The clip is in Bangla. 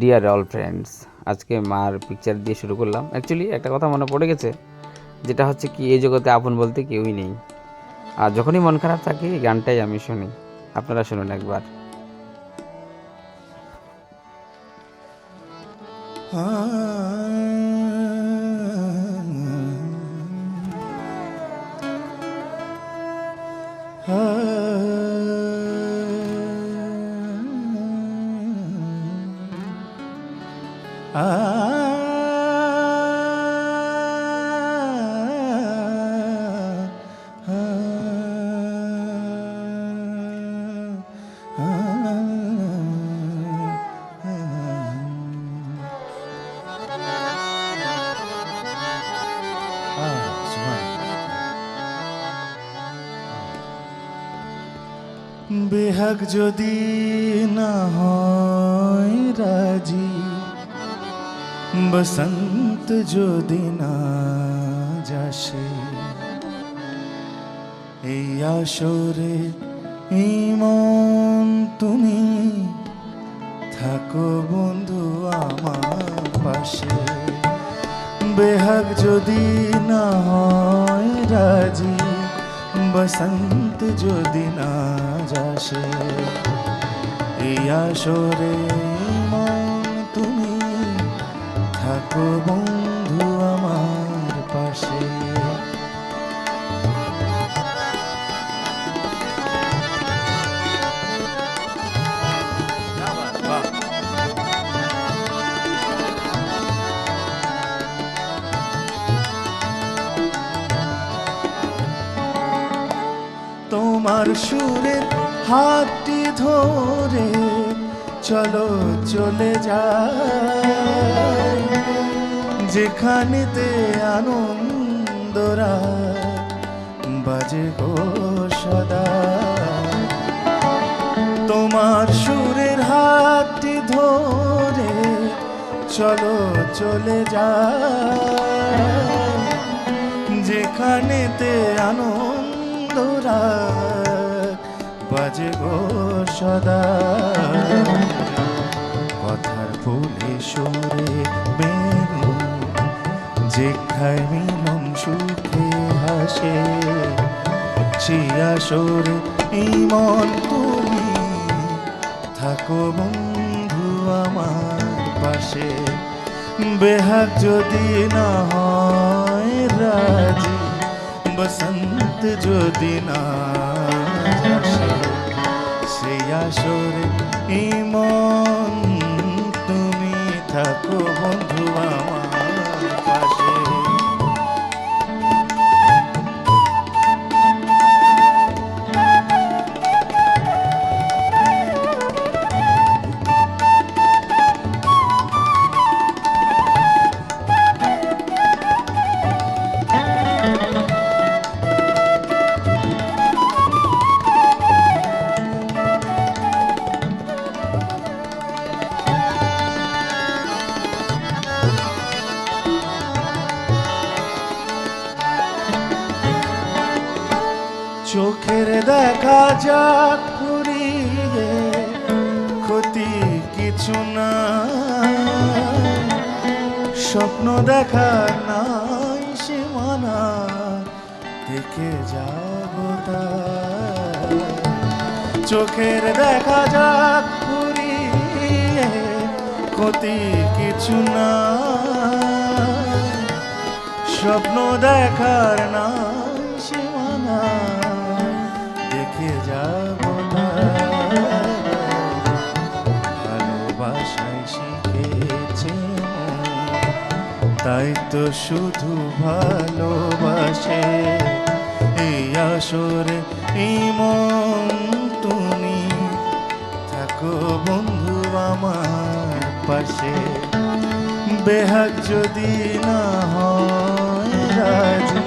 ডিয়ার অল ফ্রেন্ডস, আজকে মার পিকচার দিয়ে শুরু করলাম। অ্যাকচুয়ালি একটা কথা মনে পড়ে গেছে, যেটা হচ্ছে কি, এই জগতে আপন বলতে কেউই নেই। আর যখনই মন খারাপ থাকে এই গানটাই আমি শুনি। আপনারা শুনুন একবার। বেহাগ যদি না হয় রাজি, বসন্ত যদি না যাসে, এই আসরে এই মন তুমি থাকো বন্ধু আমার পাশে। বেহাগ যদি না হয় রাজি, বসন্ত যদি না যাসে, এই আসরে মন তুমি থাকো বন্ধু আমার পাশে। তোমার সুরের হাতটি ধরে চলো চলে যাই, যেখানেতে আনন্দরা বাজে গো সদা। তোমার সুরের হাতটি ধরে চলো চলে যাই, যেখানেতে আনন্দরা বাজে গো সদা। কথার ফুলে সুরে বেনু, যেখায় মিলন সুখে হাসে, চিয়া সুরে এই মন তুমি থাকো বন্ধু আমার পাশে। বেহাগ যদি না হয় রাজি, বসন্ত যদি না যাসে, সেই আসরে এই মন তুমি থাকো বন্ধু আমার পাশে। চোখের দেখা যাক ফুরিয়ে, ক্ষতি কিছু না, স্বপ্ন দেখা নাই সীমানা, দেখে যাবো তাই। চোখের দেখা যাক ফুরিয়ে, ক্ষতি কিছু না, স্বপ্ন দেখার নাই সীমানা, দেখে যাবো ভালোবাসায় শিখেছে তাই তো শুধু ভালোবাসে। এই আসরে এই মন তুমি থাকো বন্ধু আমার পাশে। বেহাগ যদি না হয় রাজি,